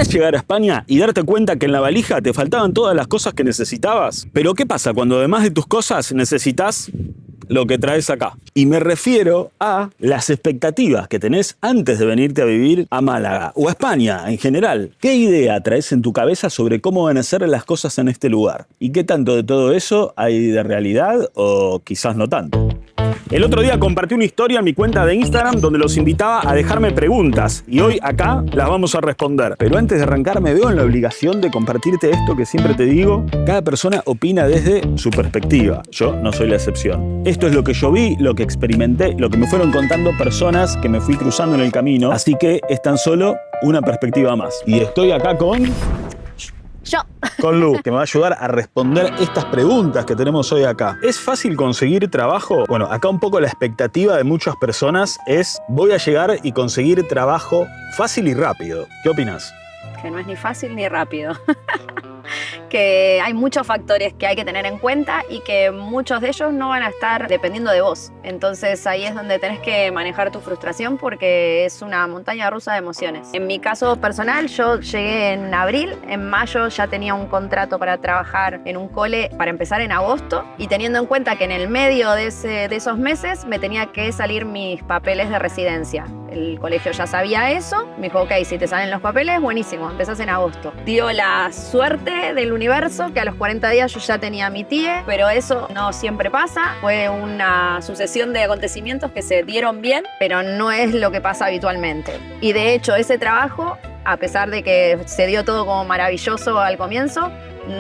¿Imaginás llegar a España y darte cuenta que en la valija te faltaban todas las cosas que necesitabas? Pero ¿qué pasa cuando además de tus cosas necesitas lo que traes acá? Y me refiero a las expectativas que tenés antes de venirte a vivir a Málaga o a España en general. ¿Qué idea traes en tu cabeza sobre cómo van a ser las cosas en este lugar? ¿Y qué tanto de todo eso hay de realidad o quizás no tanto? El otro día compartí una historia en mi cuenta de Instagram donde los invitaba a dejarme preguntas y hoy acá las vamos a responder. Pero antes de arrancar me veo en la obligación de compartirte esto que siempre te digo. Cada persona opina desde su perspectiva. Yo no soy la excepción. Esto es lo que yo vi, lo que experimenté, lo que me fueron contando personas que me fui cruzando en el camino. Así que es tan solo una perspectiva más. Y estoy acá con Lu, que me va a ayudar a responder estas preguntas que tenemos hoy acá. ¿Es fácil conseguir trabajo? Bueno, acá un poco la expectativa de muchas personas es: voy a llegar y conseguir trabajo fácil y rápido. ¿Qué opinas? Que no es ni fácil ni rápido. Que hay muchos factores que hay que tener en cuenta y que muchos de ellos no van a estar dependiendo de vos. Entonces ahí es donde tenés que manejar tu frustración porque es una montaña rusa de emociones. En mi caso personal, yo llegué en abril, en mayo ya tenía un contrato para trabajar en un cole para empezar en agosto, y teniendo en cuenta que en el medio de esos meses me tenía que salir mis papeles de residencia. El colegio ya sabía eso, me dijo: ok, si te salen los papeles, buenísimo, empezás en agosto. Dio la suerte del universo que a los 40 días yo ya tenía a mi tía, pero eso no siempre pasa. Fue una sucesión de acontecimientos que se dieron bien, pero no es lo que pasa habitualmente. Y de hecho ese trabajo, a pesar de que se dio todo como maravilloso al comienzo,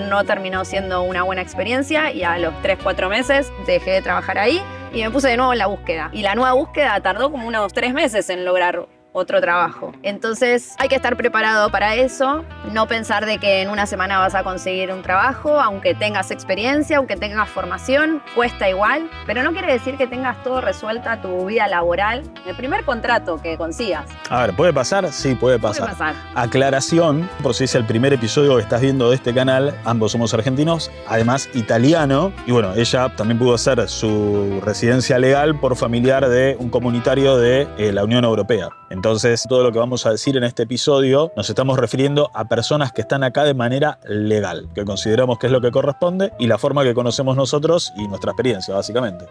no terminó siendo una buena experiencia, y a los 3-4 meses dejé de trabajar ahí y me puse de nuevo en la búsqueda. Y la nueva búsqueda tardó como unos 3 meses en lograr otro trabajo. Entonces hay que estar preparado para eso, no pensar de que en una semana vas a conseguir un trabajo, aunque tengas experiencia, aunque tengas formación, cuesta igual, pero no quiere decir que tengas todo resuelta tu vida laboral el primer contrato que consigas. A ver, ¿puede pasar? Sí, puede pasar. Puede pasar. Aclaración, por si es el primer episodio que estás viendo de este canal, ambos somos argentinos, además italiano, y bueno, ella también pudo hacer su residencia legal por familiar de un comunitario de la Unión Europea. Entonces, todo lo que vamos a decir en este episodio nos estamos refiriendo a personas que están acá de manera legal, que consideramos que es lo que corresponde y la forma que conocemos nosotros y nuestra experiencia, básicamente.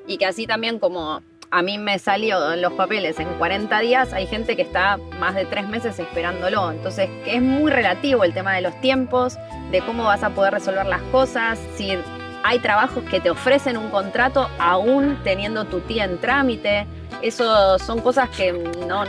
Y que así también como a mí me salió los papeles en 40 días, hay gente que está más de 3 meses esperándolo. Entonces, que es muy relativo el tema de los tiempos, de cómo vas a poder resolver las cosas, si hay trabajos que te ofrecen un contrato aún teniendo tu tía en trámite. Eso son cosas que no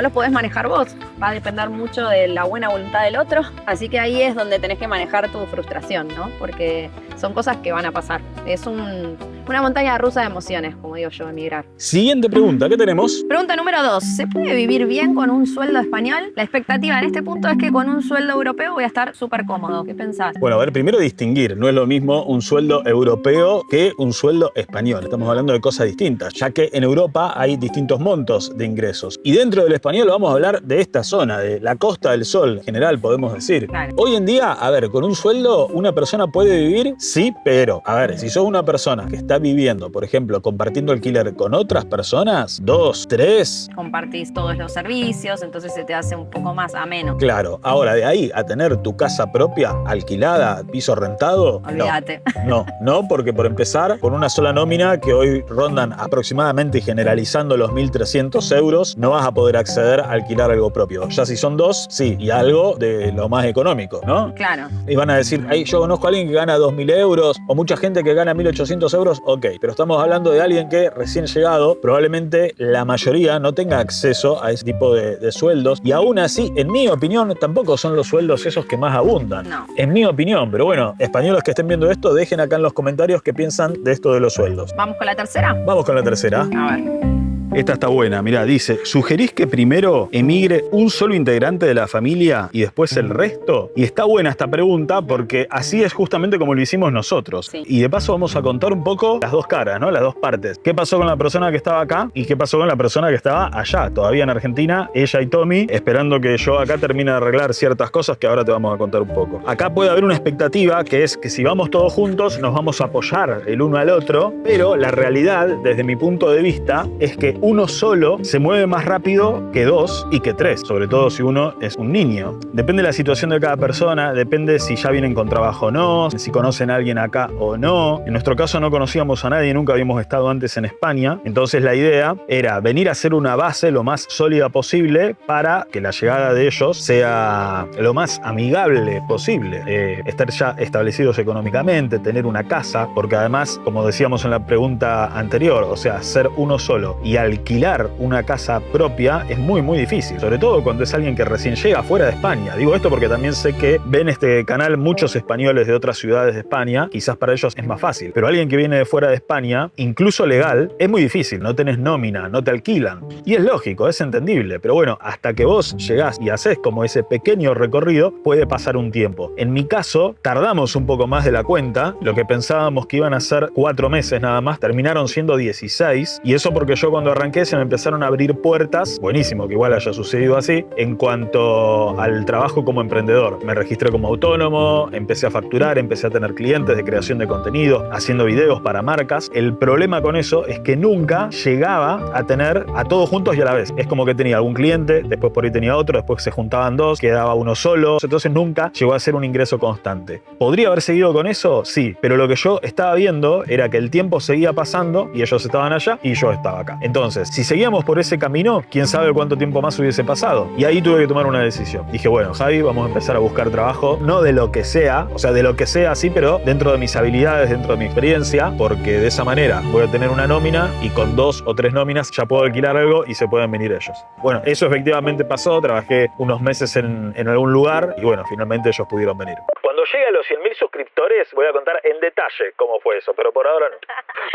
lo podés manejar vos. Va a depender mucho de la buena voluntad del otro. Así que ahí es donde tenés que manejar tu frustración, ¿no? Porque son cosas que van a pasar. Es una montaña rusa de emociones, como digo yo, emigrar. Siguiente pregunta, ¿qué tenemos? Pregunta número 2. ¿Se puede vivir bien con un sueldo español? La expectativa en este punto es que con un sueldo europeo voy a estar súper cómodo. ¿Qué pensás? Bueno, a ver, primero distinguir. No es lo mismo un sueldo europeo que un sueldo español. Estamos hablando de cosas distintas, ya que en Europa hay distintos montos de ingresos. Y dentro del español vamos a hablar de esta zona, de la Costa del Sol, en general, podemos decir. Claro. Hoy en día, a ver, con un sueldo una persona puede vivir, sí, pero, a ver, si sos una persona que está viviendo, por ejemplo, compartiendo alquiler con otras personas, 2, 3... Compartís todos los servicios, entonces se te hace un poco más ameno. Claro, ahora de ahí a tener tu casa propia, alquilada, piso rentado, Olvídate. No, porque por empezar, con una sola nómina que hoy rondan aproximadamente y generalizando los 1.300 euros, no vas a poder acceder a alquilar algo propio. Ya si son 2, sí, y algo de lo más económico, ¿no? Claro. Y van a decir, ahí yo conozco a alguien que gana 2.000 euros, o mucha gente que gana 1.800 euros, ok, pero estamos hablando de alguien que recién llegado, probablemente la mayoría no tenga acceso a ese tipo de sueldos, y aún así, en mi opinión, tampoco son los sueldos esos que más abundan. No. En mi opinión, pero bueno, españoles que estén viendo esto, dejen acá en los comentarios qué piensan de esto de los sueldos. ¿Vamos con la tercera? Vamos con la tercera. A ver. Esta está buena, mirá, dice: ¿sugerís que primero emigre un solo integrante de la familia y después el resto? Y está buena esta pregunta porque así es justamente como lo hicimos nosotros. Sí. Y de paso vamos a contar un poco las dos caras, ¿no? Las dos partes. ¿Qué pasó con la persona que estaba acá y qué pasó con la persona que estaba allá, todavía en Argentina, ella y Tommy, esperando que yo acá termine de arreglar ciertas cosas que ahora te vamos a contar un poco? Acá puede haber una expectativa que es que si vamos todos juntos nos vamos a apoyar el uno al otro, pero la realidad, desde mi punto de vista, es que uno solo se mueve más rápido que dos y que tres, sobre todo si uno es un niño. Depende de la situación de cada persona, depende si ya vienen con trabajo o no, si conocen a alguien acá o no. En nuestro caso no conocíamos a nadie, nunca habíamos estado antes en España, entonces la idea era venir a hacer una base lo más sólida posible para que la llegada de ellos sea lo más amigable posible. Estar ya establecidos económicamente, tener una casa, porque además, como decíamos en la pregunta anterior, o sea, ser uno solo y alquilar una casa propia es muy difícil, sobre todo cuando es alguien que recién llega fuera de España. Digo esto porque también sé que ven este canal muchos españoles de otras ciudades de España, quizás para ellos es más fácil, pero alguien que viene de fuera de España, incluso legal, es muy difícil, no tenés nómina, no te alquilan. Y es lógico, es entendible, pero bueno, hasta que vos llegás y haces como ese pequeño recorrido, puede pasar un tiempo. En mi caso, tardamos un poco más de la cuenta, lo que pensábamos que iban a ser 4 meses nada más, terminaron siendo 16, y eso porque yo cuando arranqué se me empezaron a abrir puertas, buenísimo que igual haya sucedido así, en cuanto al trabajo como emprendedor. Me registré como autónomo, empecé a facturar, empecé a tener clientes de creación de contenido, haciendo videos para marcas. El problema con eso es que nunca llegaba a tener a todos juntos y a la vez. Es como que tenía algún cliente, después por ahí tenía otro, después se juntaban dos, quedaba uno solo, entonces nunca llegó a ser un ingreso constante. ¿Podría haber seguido con eso? Sí, pero lo que yo estaba viendo era que el tiempo seguía pasando y ellos estaban allá y yo estaba acá. Entonces, si seguíamos por ese camino, quién sabe cuánto tiempo más hubiese pasado. Y ahí tuve que tomar una decisión. Dije, bueno, Javi, vamos a empezar a buscar trabajo, no de lo que sea, o sea, de lo que sea sí, pero dentro de mis habilidades, dentro de mi experiencia, porque de esa manera voy a tener una nómina y con 2 o 3 nóminas ya puedo alquilar algo y se pueden venir ellos. Bueno, eso efectivamente pasó, trabajé unos meses en algún lugar y bueno, finalmente ellos pudieron venir. Cuando llegue a los 100.000 suscriptores voy a contar en detalle cómo fue eso, pero por ahora no.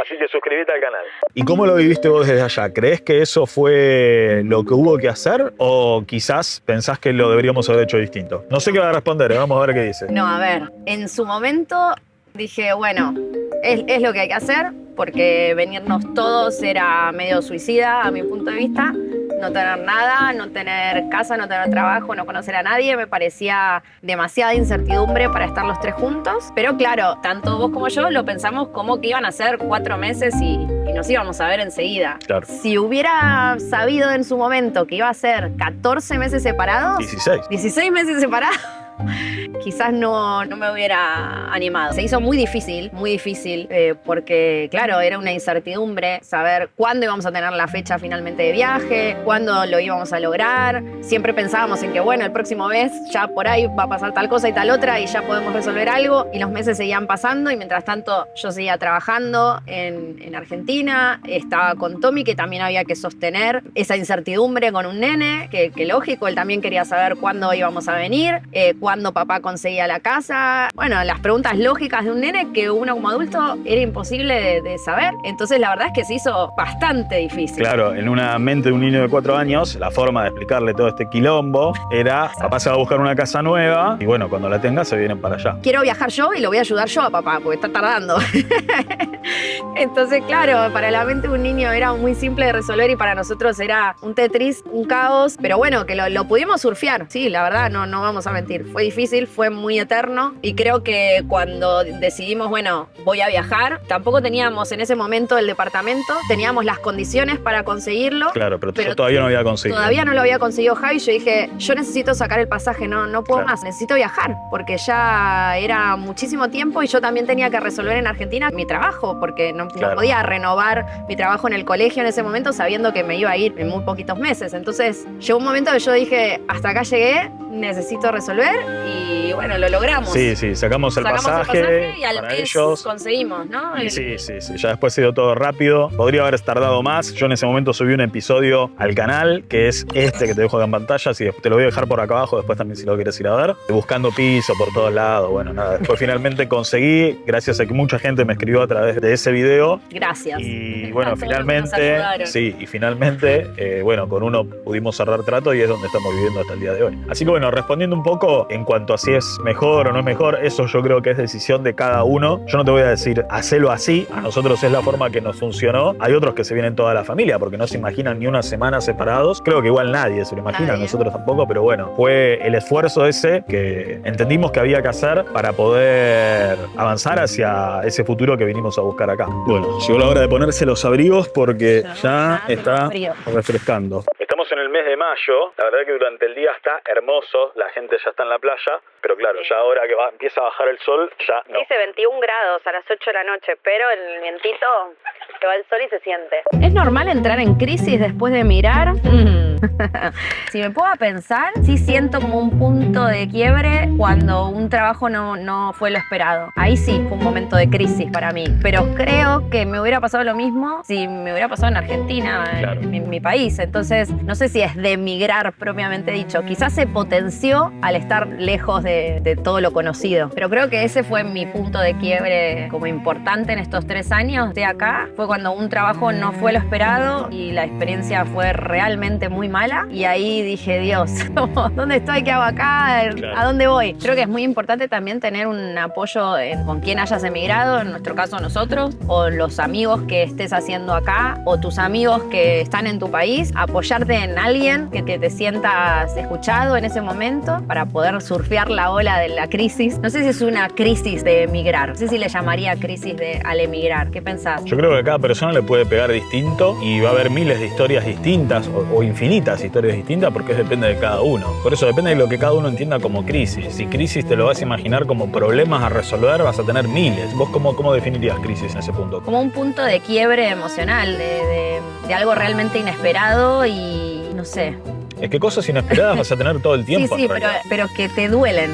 Así que suscríbete al canal. ¿Y cómo lo viviste vos desde allá? ¿Crees que eso fue lo que hubo que hacer o quizás pensás que lo deberíamos haber hecho distinto? No sé qué va a responder, vamos a ver qué dice. No, a ver, en su momento dije, bueno, es lo que hay que hacer, porque venirnos todos era medio suicida a mi punto de vista. No tener nada, no tener casa, no tener trabajo, no conocer a nadie, me parecía demasiada incertidumbre para estar los tres juntos. Pero claro, tanto vos como yo lo pensamos como que iban a ser 4 meses y nos íbamos a ver enseguida. Claro. Si hubiera sabido en su momento que iba a ser 14 meses separados... 16 meses separados... quizás no me hubiera animado. Se hizo muy difícil, porque claro, era una incertidumbre saber cuándo íbamos a tener la fecha finalmente de viaje, cuándo lo íbamos a lograr. Siempre pensábamos en que bueno, el próximo mes ya por ahí va a pasar tal cosa y tal otra y ya podemos resolver algo, y los meses seguían pasando y mientras tanto yo seguía trabajando en Argentina, estaba con Tommy, que también había que sostener esa incertidumbre con un nene, que lógico, él también quería saber cuándo íbamos a venir, cuándo papá conseguía la casa. Bueno, las preguntas lógicas de un nene que uno como adulto era imposible de saber. Entonces la verdad es que se hizo bastante difícil. Claro, en una mente de un niño de 4 años, la forma de explicarle todo este quilombo era, papá se va a buscar una casa nueva y bueno, cuando la tenga se vienen para allá. Quiero viajar yo y lo voy a ayudar yo a papá, porque está tardando. Entonces, claro, para la mente de un niño era muy simple de resolver y para nosotros era un Tetris, un caos, pero bueno, que lo pudimos surfear. Sí, la verdad, no vamos a mentir. Fue difícil, fue muy eterno y creo que cuando decidimos, bueno, voy a viajar, tampoco teníamos en ese momento el departamento, teníamos las condiciones para conseguirlo. Claro, pero yo todavía no había conseguido. Todavía no lo había conseguido Javi. Yo dije, yo necesito sacar el pasaje, no puedo más, necesito viajar, porque ya era muchísimo tiempo y yo también tenía que resolver en Argentina mi trabajo, porque no podía renovar mi trabajo en el colegio en ese momento sabiendo que me iba a ir en muy poquitos meses. Entonces llegó un momento que yo dije, hasta acá llegué, necesito resolver y bueno, lo logramos. Sí, sacamos el pasaje y al para mes ellos. conseguimos, ¿no? Sí, ya después se dio todo rápido. Podría haber tardado más. Yo en ese momento subí un episodio al canal, que es este que te dejo acá en pantalla, así te lo voy a dejar por acá abajo, después también si lo quieres ir a ver. Buscando piso por todos lados, bueno, nada. Después finalmente conseguí, gracias a que mucha gente me escribió a través de ese video. Gracias. Y bueno, finalmente, bueno, con uno pudimos cerrar trato y es donde estamos viviendo hasta el día de hoy. Así que bueno, respondiendo un poco en cuanto a si es mejor o no es mejor, eso yo creo que es decisión de cada uno. Yo no te voy a decir, hacelo así, a nosotros es la forma que nos funcionó. Hay otros que se vienen toda la familia porque no se imaginan ni una semana separados. Creo que igual nadie se lo imagina, nosotros tampoco, pero bueno, fue el esfuerzo ese que entendimos que había que hacer para poder avanzar hacia ese futuro que vinimos a buscar acá. Bueno, llegó la hora de ponerse los abrigos porque ya está refrescando. Estamos en el mes de mayo, la verdad que durante el día está hermoso, la gente ya está en la playa, pero claro, ya ahora que empieza a bajar el sol, ya no. Dice 21 grados a las 8 de la noche, pero el vientito que va el sol y se siente. ¿Es normal entrar en crisis después de mirar? Si me puedo pensar, sí siento como un punto de quiebre cuando un trabajo no fue lo esperado. Ahí sí fue un momento de crisis para mí, pero creo que me hubiera pasado lo mismo si me hubiera pasado en Argentina, claro, en mi país. Entonces, no sé si es de emigrar propiamente dicho. Quizás se potenció al estar lejos de todo lo conocido, pero creo que ese fue mi punto de quiebre como importante en estos 3 años de acá. Fue cuando un trabajo no fue lo esperado y la experiencia fue realmente muy mala, y ahí dije, Dios, ¿dónde estoy? ¿Qué hago acá? Claro. ¿A dónde voy? Creo que es muy importante también tener un apoyo con quien hayas emigrado, en nuestro caso nosotros, o los amigos que estés haciendo acá, o tus amigos que están en tu país, apoyarte en alguien que te sientas escuchado en ese momento para poder surfear la ola de la crisis. No sé si es una crisis de emigrar, no sé si le llamaría crisis al emigrar. ¿Qué pensás? Yo creo que a cada persona le puede pegar distinto y va a haber miles de historias distintas o infinitas historias distintas porque depende de cada uno. Por eso depende de lo que cada uno entienda como crisis. Si crisis te lo vas a imaginar como problemas a resolver, vas a tener miles. ¿Vos cómo definirías crisis en ese punto? Como un punto de quiebre emocional, de algo realmente inesperado y no sé. Es que cosas inesperadas vas a tener todo el tiempo. Sí, pero que te duelen.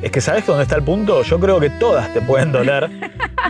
Es que ¿sabés dónde está el punto? Yo creo que todas te pueden doler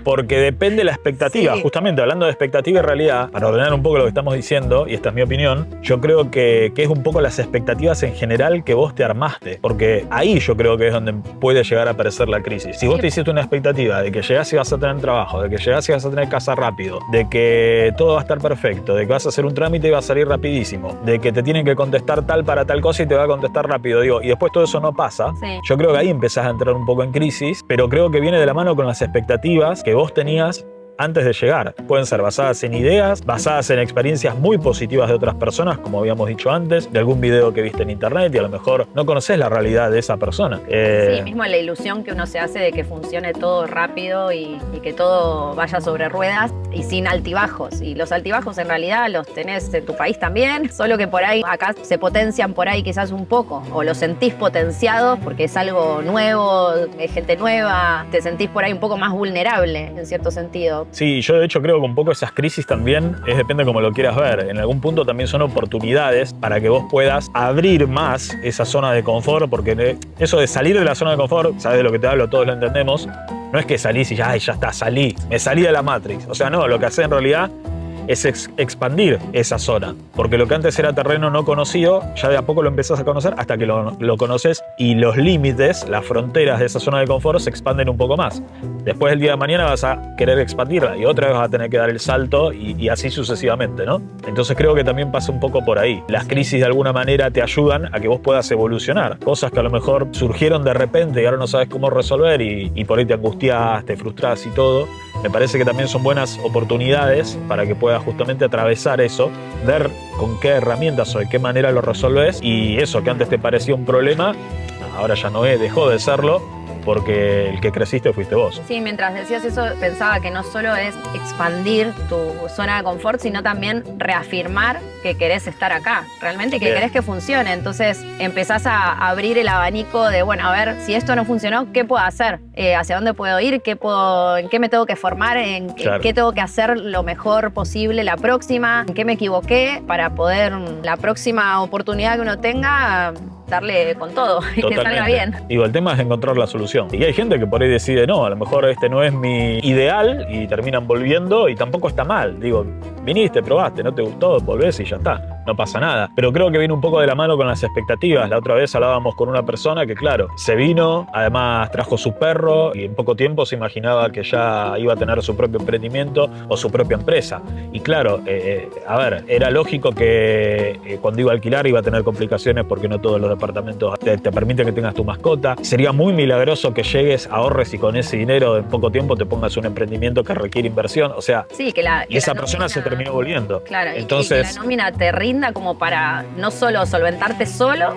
porque depende de la expectativa. Sí. Justamente hablando de expectativa y realidad, para ordenar un poco lo que estamos diciendo, y esta es mi opinión, yo creo que es un poco las expectativas en general que vos te armaste. Porque ahí yo creo que es donde puede llegar a aparecer la crisis. Si vos te hiciste una expectativa de que llegás y vas a tener trabajo, de que llegás y vas a tener casa rápido, de que todo va a estar perfecto, de que vas a hacer un trámite y va a salir rapidísimo, de que te tienen que contestar tal para tal cosa y te va a contestar rápido, digo, y después todo eso no pasa, sí. Yo creo que ahí empezás a entrar un poco en crisis, pero creo que viene de la mano con las expectativas que vos tenías antes de llegar. Pueden ser basadas en ideas, basadas en experiencias muy positivas de otras personas, como habíamos dicho antes, de algún video que viste en internet y a lo mejor no conoces la realidad de esa persona. Sí, mismo la ilusión que uno se hace de que funcione todo rápido y que todo vaya sobre ruedas y sin altibajos. Y los altibajos en realidad los tenés en tu país también, solo que por ahí acá se potencian por ahí quizás un poco, o los sentís potenciados porque es algo nuevo, es gente nueva, te sentís por ahí un poco más vulnerable en cierto sentido. Sí, yo de hecho creo que un poco esas crisis también depende como lo quieras ver. En algún punto también son oportunidades para que vos puedas abrir más esa zona de confort, porque eso de salir de la zona de confort, sabes de lo que te hablo, todos lo entendemos, no es que salís y ya está, me salí de la Matrix. O sea, no, lo que haces en realidad es expandir esa zona, porque lo que antes era terreno no conocido, ya de a poco lo empezás a conocer hasta que lo conoces y los límites, las fronteras de esa zona de confort se expanden un poco más. Después del día de mañana vas a querer expandirla y otra vez vas a tener que dar el salto y así sucesivamente, ¿no? Entonces creo que también pasa un poco por ahí. Las crisis de alguna manera te ayudan a que vos puedas evolucionar. Cosas que a lo mejor surgieron de repente y ahora no sabes cómo resolver y por ahí te angustiás, te frustrás y todo. Me parece que también son buenas oportunidades para que puedas justamente atravesar eso, ver con qué herramientas o de qué manera lo resolves y eso que antes te parecía un problema, ahora ya no dejó de serlo. Porque el que creciste fuiste vos. Sí, mientras decías eso pensaba que no solo es expandir tu zona de confort, sino también reafirmar que querés estar acá, realmente que querés que funcione. Entonces empezás a abrir el abanico de, bueno, a ver, si esto no funcionó, ¿qué puedo hacer? ¿Hacia dónde puedo ir? ¿En qué me tengo que formar? ¿En qué tengo que hacer lo mejor posible la próxima? ¿En qué me equivoqué? Para poder, la próxima oportunidad que uno tenga, darle con todo y que salga bien. Digo, el tema es encontrar la solución. Y hay gente que por ahí decide, no, a lo mejor este no es mi ideal y terminan volviendo y tampoco está mal. Digo, viniste, probaste, no te gustó, volvés y ya está. no pasa nada. Pero creo que viene un poco de la mano con las expectativas. La otra vez hablábamos con una persona que, claro, se vino, además trajo su perro y en poco tiempo se imaginaba que ya iba a tener su propio emprendimiento o su propia empresa. Y claro, a ver, era lógico que cuando iba a alquilar iba a tener complicaciones porque no todos los departamentos te permiten que tengas tu mascota. Sería muy milagroso que llegues, ahorres y con ese dinero en poco tiempo te pongas un emprendimiento que requiere inversión. O sea, sí, y esa persona se terminó volviendo. Claro, entonces, y que la nómina te rinda como para no solo solventarte solo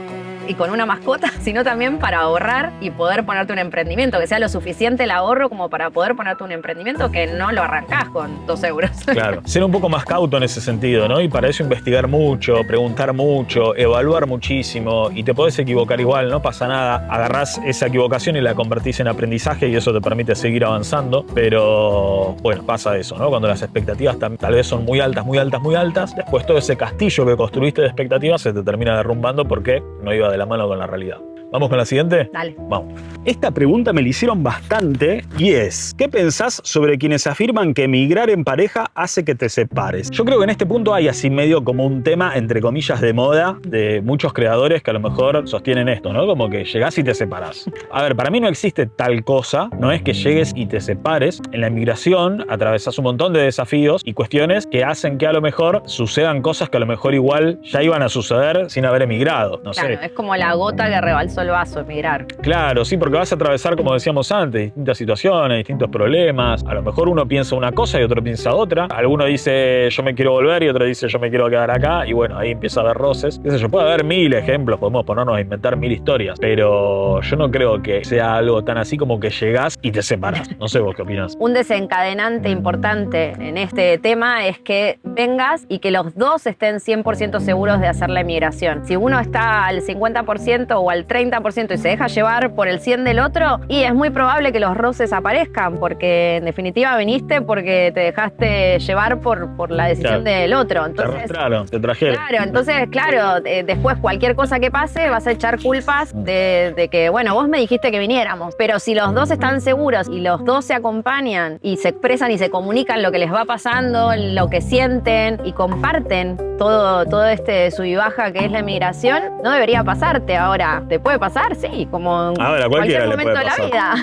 y con una mascota, sino también para ahorrar y poder ponerte un emprendimiento, que sea lo suficiente el ahorro como para poder ponerte un emprendimiento que no lo arrancás con 2 euros. Claro, ser un poco más cauto en ese sentido, ¿no? Y para eso investigar mucho, preguntar mucho, evaluar muchísimo, y te podés equivocar igual, no pasa nada. Agarrás esa equivocación y la convertís en aprendizaje y eso te permite seguir avanzando, pero bueno, pasa eso, ¿no? Cuando las expectativas tal vez son muy altas, muy altas, muy altas, después todo ese castillo que construiste de expectativas se te termina derrumbando porque no iba de la mano con la realidad. ¿Vamos con la siguiente? Dale. Vamos. Esta pregunta me la hicieron bastante y es: ¿qué pensás sobre quienes afirman que emigrar en pareja hace que te separes? Yo creo que en este punto hay así medio como un tema, entre comillas, de moda de muchos creadores que a lo mejor sostienen esto, ¿no? Como que llegás y te separás. A ver, para mí no existe tal cosa, no es que llegues y te separes. En la emigración atravesás un montón de desafíos y cuestiones que hacen que a lo mejor sucedan cosas que a lo mejor igual ya iban a suceder sin haber emigrado, no sé. Claro, es como la gota que rebalsó el vaso, emigrar. Claro, sí, porque vas a atravesar, como decíamos antes, distintas situaciones, distintos problemas. A lo mejor uno piensa una cosa y otro piensa otra. Alguno dice yo me quiero volver y otro dice yo me quiero quedar acá. Y bueno, ahí empieza a haber roces. Qué sé yo, puede haber 1000 ejemplos, podemos ponernos a inventar 1000 historias. Pero yo no creo que sea algo tan así como que llegás y te separás. No sé vos qué opinás. Un desencadenante importante en este tema es que vengas y que los dos estén 100% seguros de hacer la emigración. Si uno está al 50% o al 30% y se deja llevar por el 100% del otro, y es muy probable que los roces aparezcan, porque en definitiva viniste porque te dejaste llevar por la decisión del otro. Entonces, te arrastraron, te trajeron. Claro, entonces, claro, después cualquier cosa que pase vas a echar culpas de que, bueno, vos me dijiste que viniéramos, pero si los dos están seguros y los dos se acompañan y se expresan y se comunican lo que les va pasando, lo que sienten y comparten todo este sub y baja que es la emigración, no debería pasarte. Ahora, ¿te puede pasar? Sí, como en cualquier momento de la vida.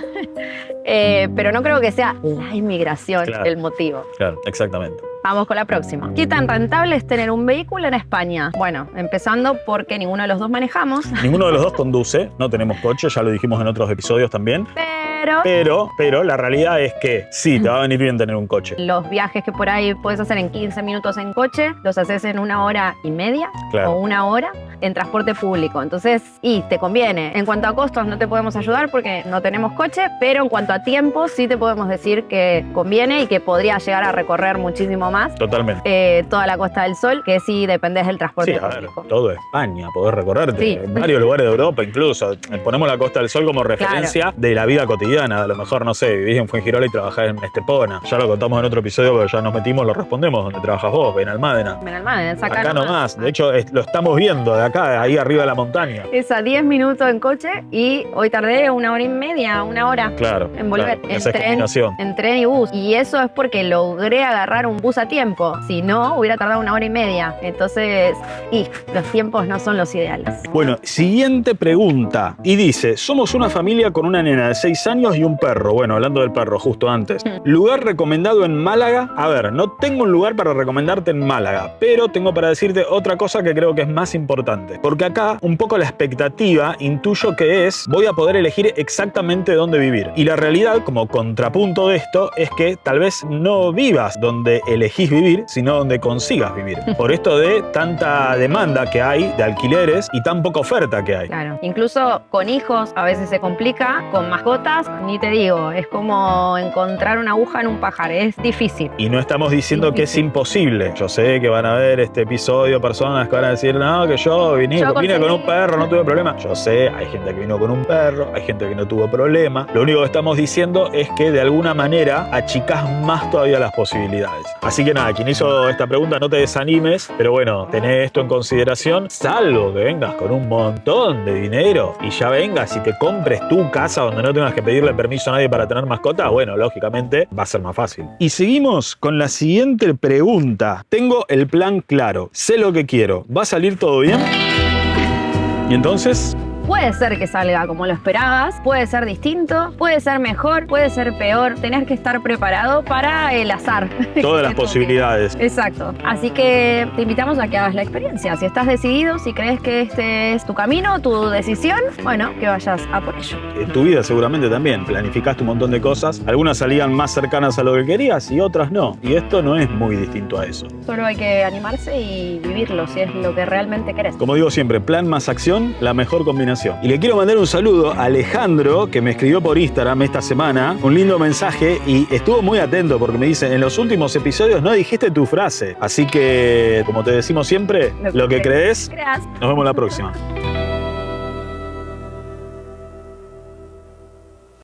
Pero no creo que sea la inmigración el motivo. Claro, exactamente. Vamos con la próxima. ¿Qué tan rentable es tener un vehículo en España? Bueno, empezando porque ninguno de los dos manejamos. Ninguno de los dos conduce, no tenemos coche, ya lo dijimos en otros episodios también. Pero la realidad es que sí, te va a venir bien tener un coche. Los viajes que por ahí puedes hacer en 15 minutos en coche, los haces en 1 hora y media o 1 hora en transporte público. Entonces, y te conviene. En cuanto a costos no te podemos ayudar porque no tenemos coche, pero en cuanto a tiempo sí te podemos decir que conviene y que podría llegar a recorrer muchísimo más. Totalmente. Toda la Costa del Sol, que sí dependés del transporte público. Ver, todo España, podés recorrerte. En varios lugares de Europa incluso. Ponemos la Costa del Sol como referencia de la vida cotidiana. A lo mejor, no sé, vivís en Fuengirola y trabajás en Estepona. Ya lo contamos en otro episodio, pero ya nos metimos, lo respondemos. ¿Dónde trabajas vos? Benalmádena. Benalmádena, acá nomás. De hecho, lo estamos viendo de acá, ahí arriba de la montaña. Es a 10 minutos en coche y hoy tardé 1 hora y media, 1 hora en volver. En tren y bus. Y eso es porque logré agarrar un bus a tiempo. Si no, hubiera tardado 1 hora y media. Entonces, los tiempos no son los ideales. Bueno, siguiente pregunta. Y dice, somos una familia con una nena de 6 años y un perro. Bueno, hablando del perro, justo antes. ¿Lugar recomendado en Málaga? A ver, no tengo un lugar para recomendarte en Málaga, pero tengo para decirte otra cosa que creo que es más importante. Porque acá, un poco la expectativa, intuyo que es, voy a poder elegir exactamente dónde vivir. Y la realidad, como contrapunto de esto, es que tal vez no vivas donde elegís vivir, sino donde consigas vivir. Por esto de tanta demanda que hay de alquileres y tan poca oferta que hay. Claro. Incluso con hijos a veces se complica, con mascotas, ni te digo, es como encontrar una aguja en un pajar, es difícil. Y no estamos diciendo que es imposible. Yo sé que van a ver este episodio personas que van a decir, no, que yo no, vine con conseguí. un perro, no tuve problema. Yo sé, hay gente que vino con un perro, hay gente que no tuvo problema. Lo único que estamos diciendo es que de alguna manera achicás más todavía las posibilidades. Así que nada, quien hizo esta pregunta, no te desanimes, pero bueno, tenés esto en consideración, salvo que vengas con un montón de dinero y ya vengas y te compres tu casa donde no tengas que pedirle permiso a nadie para tener mascota, bueno, lógicamente va a ser más fácil. Y seguimos con la siguiente pregunta. Tengo el plan claro, sé lo que quiero, ¿va a salir todo bien? ¿Y entonces? Puede ser que salga como lo esperabas, puede ser distinto, puede ser mejor, puede ser peor. Tenés que estar preparado para el azar. Todas las posibilidades. Exacto. Así que te invitamos a que hagas la experiencia. Si estás decidido, si crees que este es tu camino, tu decisión, bueno, que vayas a por ello. En tu vida seguramente también planificaste un montón de cosas. Algunas salían más cercanas a lo que querías y otras no. Y esto no es muy distinto a eso. Solo hay que animarse y vivirlo si es lo que realmente querés. Como digo siempre, plan más acción, la mejor combinación. Y le quiero mandar un saludo a Alejandro, que me escribió por Instagram esta semana, un lindo mensaje y estuvo muy atento porque me dice, en los últimos episodios no dijiste tu frase. Así que, como te decimos siempre, lo que crees, nos vemos la próxima.